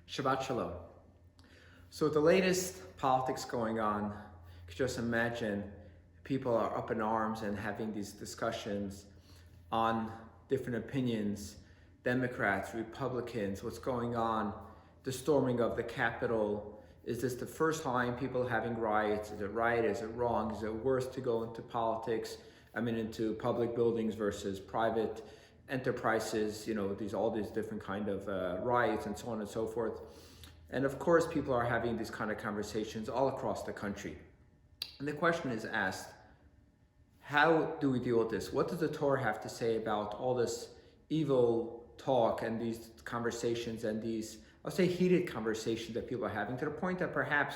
Shabbat Shalom. So with the latest politics going on, you could just imagine people are up in arms and having these discussions on different opinions, Democrats, Republicans, what's going on, the storming of the Capitol. Is this the first time people are having riots? Is it right? Is it wrong? Is it worse to go into politics? Into public buildings versus private enterprises, all these different kind of riots and so on and so forth. And of course, people are having these kind of conversations all across the country. And the question is asked, how do we deal with this? What does the Torah have to say about all this evil talk and these conversations and these, I'll say, heated conversations that people are having, to the point that perhaps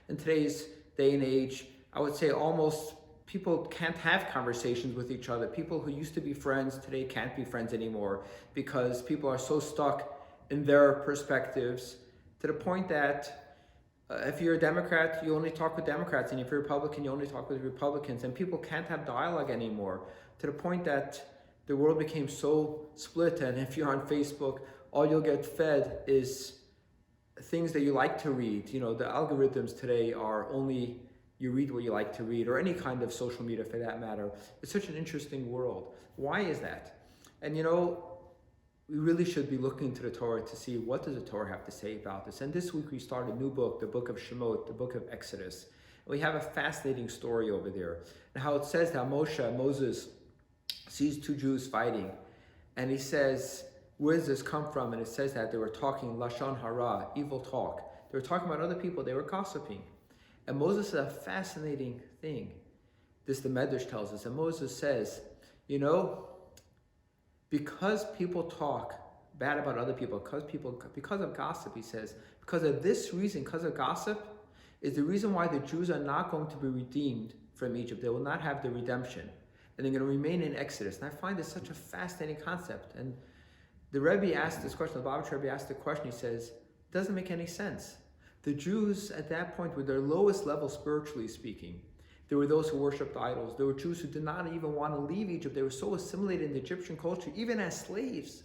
in today's day and age, I would say almost people can't have conversations with each other. People who used to be friends today can't be friends anymore because people are so stuck in their perspectives, to the point that if you're a Democrat, you only talk with Democrats, and if you're a Republican, you only talk with Republicans, and people can't have dialogue anymore, to the point that the world became so split. And if you're on Facebook, all you'll get fed is things that you like to read. The algorithms today are only you read what you like to read, or any kind of social media for that matter. It's such an interesting world. Why is that? And we really should be looking to the Torah to see what does the Torah have to say about this. And this week we started a new book, the book of Shemot, the book of Exodus. And we have a fascinating story over there. And how it says that Moses, sees two Jews fighting. And he says, where does this come from? And it says that they were talking Lashon Hara, evil talk. They were talking about other people. They were gossiping. And Moses said a fascinating thing. This the Medrash tells us. And Moses says, because people talk bad about other people, because of gossip, he says, because of this reason, because of gossip, is the reason why the Jews are not going to be redeemed from Egypt. They will not have the redemption. And they're going to remain in Exodus. And I find this such a fascinating concept. And the Rebbe asked this question, the Lubavitcher Rebbe asked the question, he says, it doesn't make any sense. The Jews at that point were their lowest level spiritually speaking. There were those who worshipped idols. There were Jews who did not even want to leave Egypt. They were so assimilated in the Egyptian culture, even as slaves.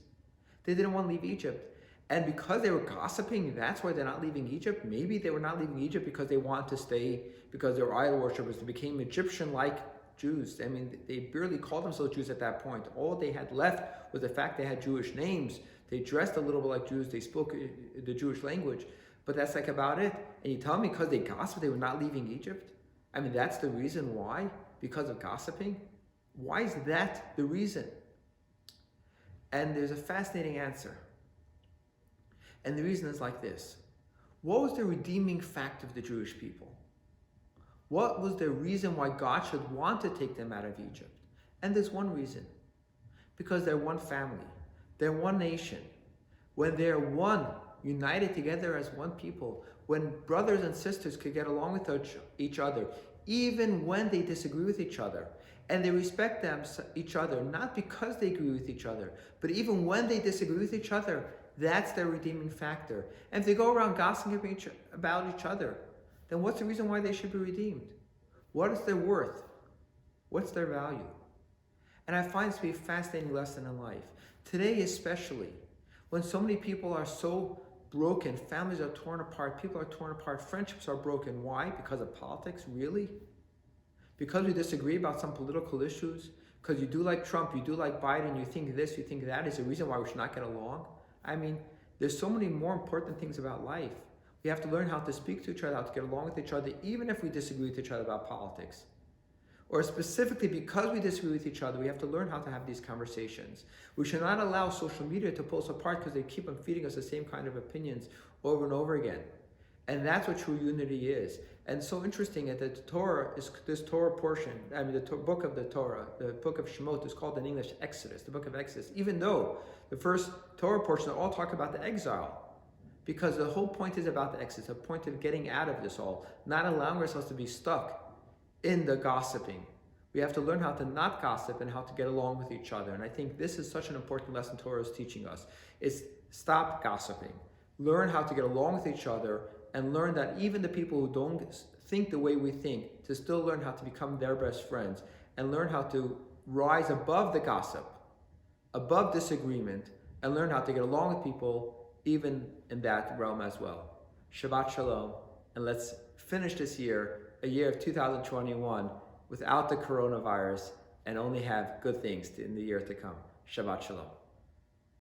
They didn't want to leave Egypt. And because they were gossiping, that's why they're not leaving Egypt. Maybe they were not leaving Egypt because they wanted to stay, because they were idol worshippers. They became Egyptian-like Jews. They barely called themselves Jews at that point. All they had left was the fact they had Jewish names. They dressed a little bit like Jews. They spoke the Jewish language. But that's about it. And you tell me because they gossiped, they were not leaving Egypt? That's the reason why? Because of gossiping? Why is that the reason? And there's a fascinating answer. And the reason is like this. What was the redeeming fact of the Jewish people? What was the reason why God should want to take them out of Egypt? And there's one reason. Because they're one family. They're one nation. When they're one, united together as one people, when brothers and sisters could get along with each other, even when they disagree with each other, and they respect each other, not because they agree with each other, but even when they disagree with each other, that's their redeeming factor. And if they go around gossiping about each other, then what's the reason why they should be redeemed? What is their worth? What's their value? And I find this to be a fascinating lesson in life. Today especially, when so many people are so broken, families are torn apart, people are torn apart, friendships are broken. Why? Because of politics? Really? Because we disagree about some political issues? Because you do like Trump, you do like Biden, you think this, you think that is the reason why we should not get along? There's so many more important things about life. We have to learn how to speak to each other, how to get along with each other, even if we disagree with each other about politics. Or specifically, because we disagree with each other, we have to learn how to have these conversations. We should not allow social media to pull us apart because they keep on feeding us the same kind of opinions over and over again. And that's what true unity is. And so interesting that the Torah is this Torah portion, book of the Torah, the book of Shemot is called in English Exodus, the book of Exodus, even though the first Torah portion all talk about the exile. Because the whole point is about the Exodus, the point of getting out of this all, not allowing ourselves to be stuck in the gossiping. We have to learn how to not gossip and how to get along with each other. And I think this is such an important lesson Torah is teaching us. Is stop gossiping. Learn how to get along with each other, and learn that even the people who don't think the way we think, to still learn how to become their best friends, and learn how to rise above the gossip, above disagreement, and learn how to get along with people even in that realm as well. Shabbat Shalom, and let's finish this year, a year of 2021, without the coronavirus, and only have good things in the year to come. Shabbat Shalom.